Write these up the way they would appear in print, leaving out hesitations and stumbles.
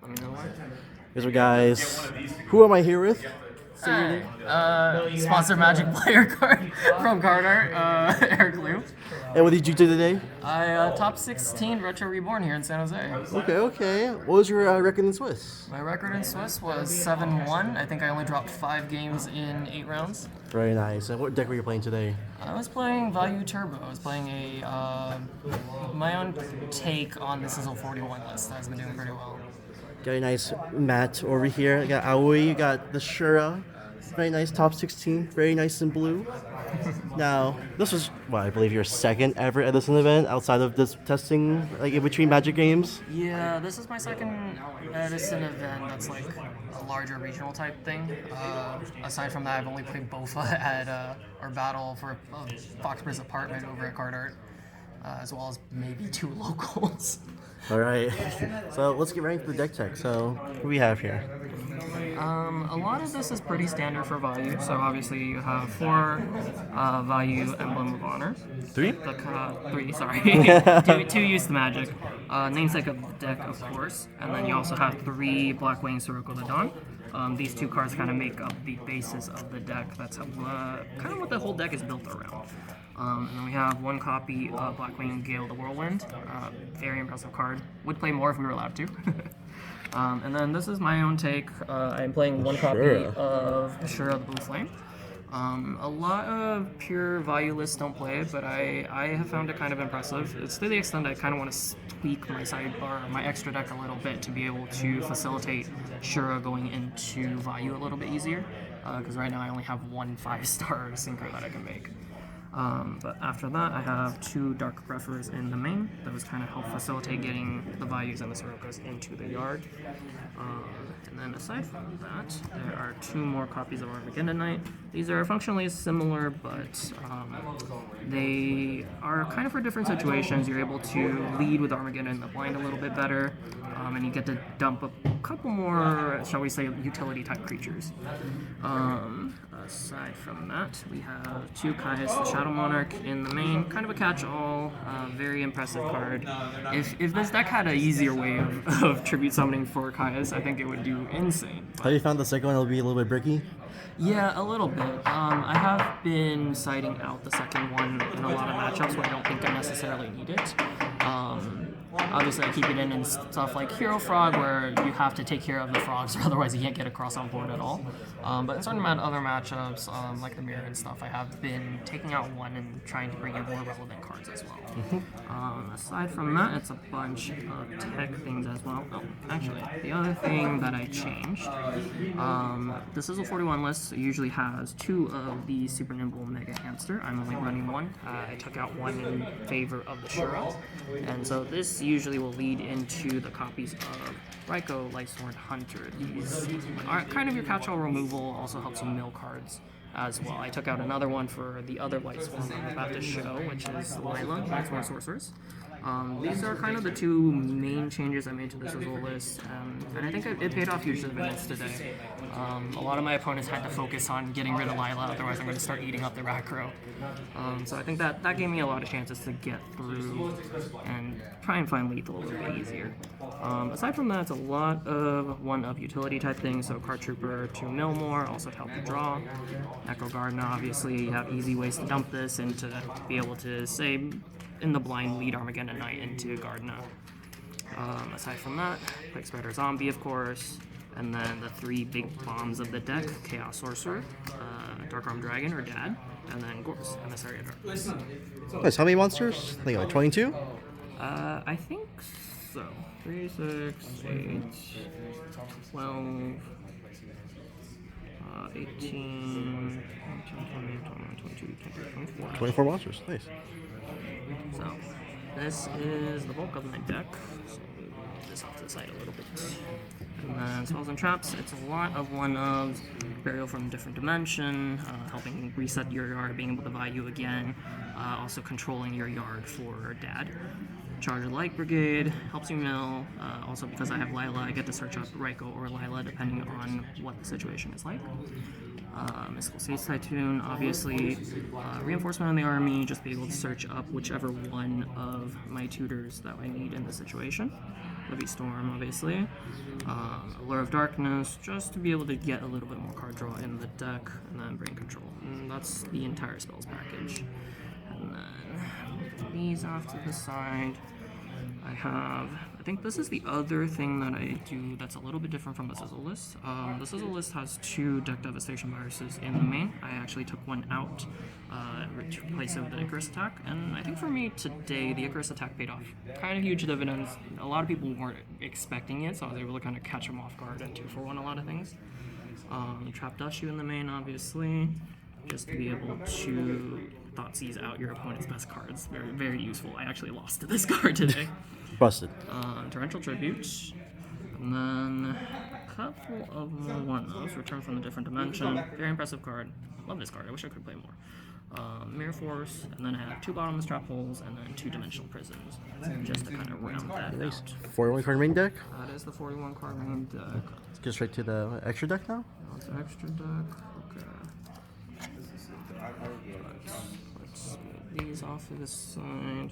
Let me know why. These are guys. Who am I here with? Hey, sponsored Magic player card from Card Art, Eric Liu. And what did you do today? I top 16 Retro Reborn here in San Jose. Okay. What was your record in Swiss? My record in Swiss was 7-1. I think I only dropped 5 games in 8 rounds. Very nice. And what deck were you playing today? I was playing Vayu Turbo. I was playing my own take on the Sizzle 41 list. That's been doing pretty well. Got a nice mat over here. You got Aoi, you got the Shura. Very nice top 16. Very nice in blue. Now, this was, I believe your second ever Edison event outside of this testing, like in between Magic games? Yeah, this is my second Edison event that's like a larger regional type thing. Aside from that, I've only played Bofa at our battle for Foxboro's apartment over at Card Art, as well as maybe 2 locals. All right. So let's get right into the deck tech. So what do we have here? A lot of this is pretty standard for Vayu. So obviously you have 4 Vayu Emblem of Honor. 3? 3, sorry. 2 use the magic. Namesake of the deck, of course. And then you also have 3 Blackwing Circut the Dawn. These 2 cards kind of make up the basis of the deck. That's kind of what the whole deck is built around. And then we have 1 copy of Blackwing Gale the Whirlwind. Very impressive card. Would play more if we were allowed to. And then this is my own take. I'm playing 1 copy of Shura the Blue Flame. A lot of pure Vayu lists don't play it, but I have found it kind of impressive. It's to the extent I kind of want to tweak my sidebar, my extra deck a little bit to be able to facilitate Shura going into Vayu a little bit easier. Because right now I only have 1 5-star synchro that I can make. But after that, I have 2 Dark Greffers in the main. Those kind of help facilitate getting the Vayus and the Circuts into the yard. And then aside from that, there are 2 more copies of Armageddon Knight. These are functionally similar, but they are kind of for different situations. You're able to lead with Armageddon in the blind a little bit better, and you get to dump a couple more, shall we say, utility-type creatures. Aside from that, we have 2 Caius the Shadow Monarch in the main. Kind of a catch-all, very impressive card. If this deck had an easier way of tribute summoning for Caius, I think it would do insane. Have you found the second one will be a little bit bricky? Yeah, a little bit. I have been citing out the second one in a lot of matchups where I don't think I necessarily need it. Obviously, I keep it in stuff like Hero Frog, where you have to take care of the frogs, or otherwise you can't get across on board at all. But in certain other matchups, like the Mirror and stuff, I have been taking out 1 and trying to bring in more relevant cards as well. Aside from that, it's a bunch of tech things as well. Oh, actually, the other thing that I changed, the Sizzle 41 list usually has 2 of the Super Nimble Mega Hamster. I'm only running 1. I took out 1 in favor of the Shura. And so this usually will lead into the copies of Raikou, Lightsworn Hunter. These are kind of your catch-all removal, also helps you mill cards as well. I took out another one for the other Lightsworn I'm about to show, which is Lila, Lightsworn Sorceress. These are kind of the 2 main changes I made to the Sizzle list, and I think it paid off hugely today. A lot of my opponents had to focus on getting rid of Lila, otherwise I'm going to start eating up the Rakro. So I think that gave me a lot of chances to get through and try and find lethal a little bit easier. Aside from that, it's a lot of 1-up utility type things, so Card Trooper to mill more, also to help you draw. Necro Gardener, obviously, you have easy ways to dump this and to be able to say, in the blind, lead Armageddon Knight into Gardener. Aside from that, Quick Spreader Zombie, of course, and then the 3 big bombs of the deck, Chaos Sorcerer, Dark Arm Dragon, or Dad, and then Gorse, Emissary of Darkness. Nice. How many monsters? I think like 22? I think so. 3, 6, 8, 12, 18, 20, 22, 24. 24 monsters. Nice. So, this is the bulk of my deck. So, move this off to the side a little bit. And then Spells and Traps, it's a lot of 1-ofs, Burial from a Different Dimension, helping reset your yard, being able to buy you again, also controlling your yard for Dad. Charge of Light Brigade, helps you mill. Also, because I have Lila, I get to search up Raikou or Lila depending on what the situation is like. Mystical Seas Tycoon, obviously. Reinforcement on the army, just be able to search up whichever one of my tutors that I need in the situation. Livy Storm, obviously. Allure of Darkness, just to be able to get a little bit more card draw in the deck, and then Brain Control. And that's the entire spells package. And then put these off to the side. I think this is the other thing that I do that's a little bit different from the Sizzle list. The Sizzle list has 2 Deck Devastation viruses in the main. I actually took one out to replace it with the Icarus attack, and I think for me today, the Icarus attack paid off kind of huge dividends. A lot of people weren't expecting it, so I was able to kind of catch them off guard and 2-for-1 a lot of things. Trap Dushu in the main, obviously, just to be able to Thoughtseize out your opponent's best cards. Very, very useful. I actually lost to this card today. Busted. Torrential Tribute, and then a couple of more one-offs. Return from a Different Dimension. Very impressive card. Love this card. I wish I could play more. Mirror Force, and then I have 2 Bottomless Trap Holes, and then 2 Dimensional Prisons, just to kind of round that out. 41 card main deck. That is the 41 card main deck. Let's get straight to the extra deck now. Now it's extra deck. Okay. Let's get these off to the side.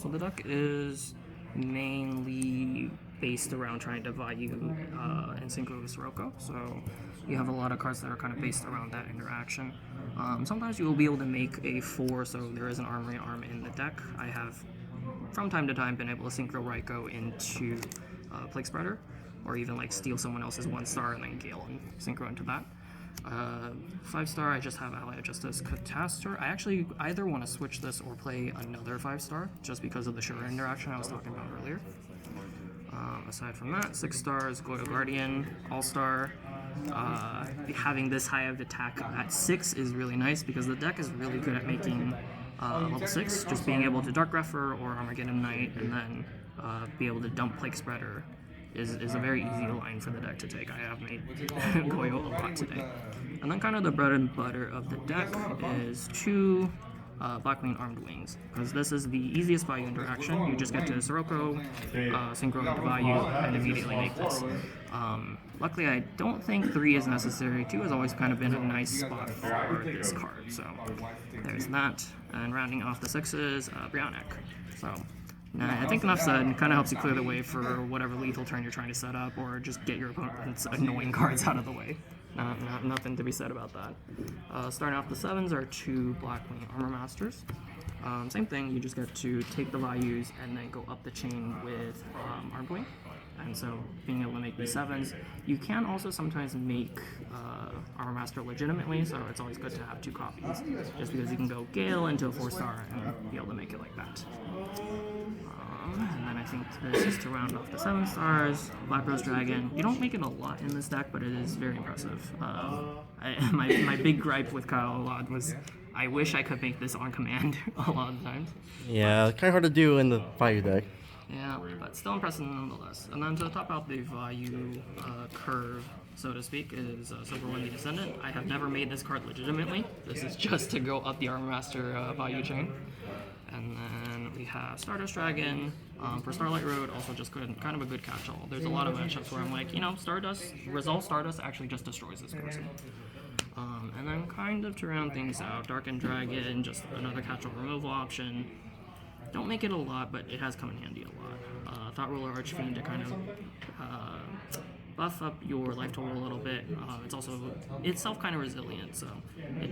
So the deck is mainly based around trying to Vayu and synchro with Circut. So you have a lot of cards that are kind of based around that interaction. Sometimes you will be able to make a 4, so there is an Armory Arm in the deck. I have, from time to time, been able to synchro Raikou into Plague Spreader, or even like steal someone else's 1-star and then Gale and synchro into that. 5-star, I just have Ally of Justice Catastor. I actually either want to switch this or play another 5-star, just because of the Shura interaction I was talking about earlier. Aside from that, 6 stars, Goyo Guardian, All-Star. Having this high of attack at 6 is really nice, because the deck is really good at making level 6, just being able to Dark Grepher or Armageddon Knight, and then be able to dump Plague Spreader is a very easy line for the deck to take. I have made Goyo a lot today. And then kind of the bread and butter of the deck is 2 Blackwing Armed Wings, because this is the easiest Vayu interaction. You just get to Sirocco, synchro into Vayu, and immediately make this. Luckily, I don't think 3 is necessary. 2 has always kind of been a nice spot for this card, so there's that. And rounding off the 6s, Brionic. So I think enough said. Kind of helps you clear the way for whatever lethal turn you're trying to set up, or just get your opponent's annoying cards out of the way. Nothing to be said about that. Starting off the 7s are 2 Blackwing Armor Masters. Same thing, you just get to take the Vayus and then go up the chain with Armed Wing. And so being able to make these 7s, you can also sometimes make Armor Master legitimately, so it's always good to have 2 copies, just because you can go Gale into a 4-star and be able to make it like that. And then I think this is to round off the 7 stars. Black Rose Dragon. You don't make it a lot in this deck, but it is very impressive. My big gripe with Kyle a lot was I wish I could make this on command a lot of the times. Yeah, kind of hard to do in the Vayu deck. Yeah, but still impressive nonetheless. And then to top out the Vayu curve, so to speak, is Silver One the Descendant. I have never made this card legitimately. This is just to go up the Armor Master Vayu chain. And then we have Stardust Dragon for Starlight Road, also just good, kind of a good catch-all. There's a lot of matchups where I'm like, Stardust, Resolve Stardust actually just destroys this person. And then kind of to round things out, Darkened Dragon, just another catch-all removal option. Don't make it a lot, but it has come in handy a lot. Thought Ruler Archfiend to kind of buff up your life total a little bit. It's also itself kind of resilient, so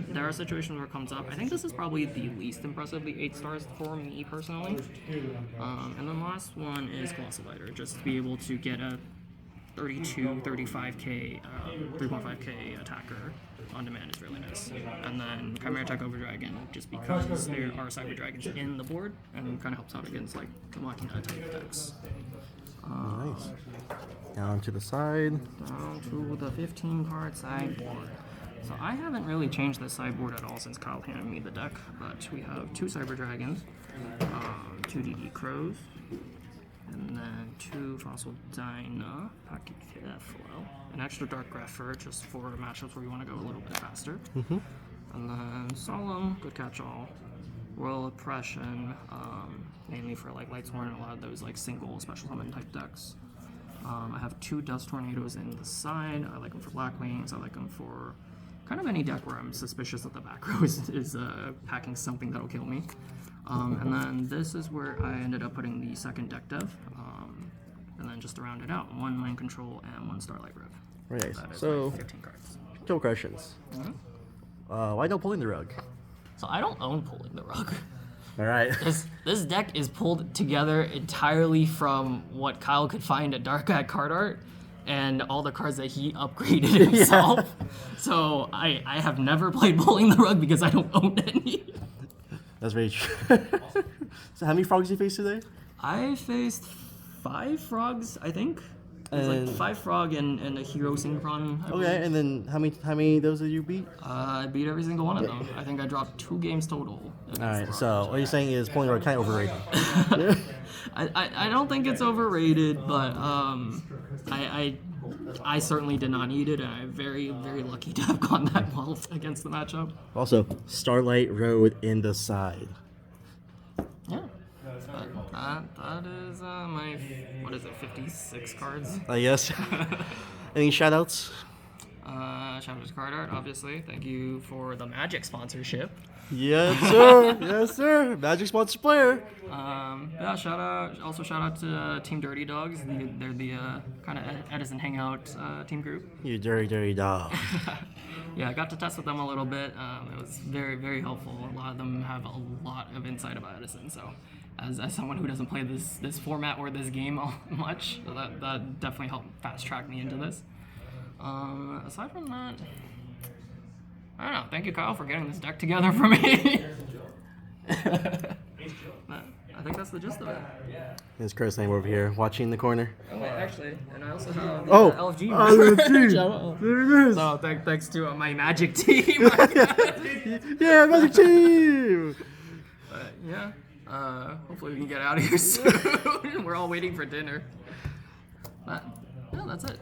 there are situations where it comes up. I think this is probably the least impressive, the 8 stars for me personally. And then the last one is Colossal Lighter, just to be able to get a 32, 35k, 3.5k attacker on demand is really nice. And then Chimera Tech Over Dragon, just because there are Cyber Dragons in the board, and kind of helps out against like blocking that type of decks. Nice. Down to the side. Down to the 15 card sideboard. So I haven't really changed the sideboard at all since Kyle handed me the deck, but we have 2 Cyber Dragons, 2 DD Crows, and then 2 Fossil Dyna, Pocket Flow, an extra Dark Grepher just for matchups where you want to go a little bit faster. And then Solemn, good catch-all, Royal Oppression, mainly for like Lightsworn and a lot of those like single special summon type decks. I have 2 Dust Tornadoes in the side. I like them for Blackwings. I like them for kind of any deck where I'm suspicious that the back row is packing something that'll kill me. And then this is where I ended up putting the second deck dev. then just to round it out, 1 Mind Control and 1 Starlight Rev. Very nice. That is So, my 15 cards. two questions. Why no pulling the rug? So I don't own Pulling the Rug. All right. This deck is pulled together entirely from what Kyle could find at Dark Cat Card Art and all the cards that he upgraded himself. So I have never played Pulling the Rug because I don't own any. That's very true. So how many frogs you faced today? I faced 5 frogs, I think. It was like 5 frog and a hero synchron. I believe. Okay, and then how many of those did you beat? I beat every single one of them. I think I dropped 2 games total. All right, so what you're saying is pulling the rug kind of overrated. I don't think it's overrated, but I certainly did not need it, and I'm very, very lucky to have gone that well against the matchup. Also, Starlight Road in the side. Yeah. That is my, what is it, 56 cards? I guess. Any shoutouts? Shout out to Card Art, obviously. Thank you for the Magic sponsorship. Yes, sir. Yes, sir. Magic sponsor player. Yeah, shout out to Team Dirty Dogs. They're the kind of Edison hangout team group. You dirty dog. Yeah, I got to test with them a little bit. It was very, very helpful. A lot of them have a lot of insight about Edison. So, as someone who doesn't play this format or this game much, so that definitely helped fast track me into this. Aside from that, I don't know. Thank you, Kyle, for getting this deck together for me. But I think that's the gist of it. There's Chris name over here, watching in the corner. Oh, wait, actually, and I also have LFG. LFG. There it is. So thanks to my Magic team. Yeah, Magic team. But yeah, hopefully we can get out of here soon. We're all waiting for dinner. But yeah, that's it.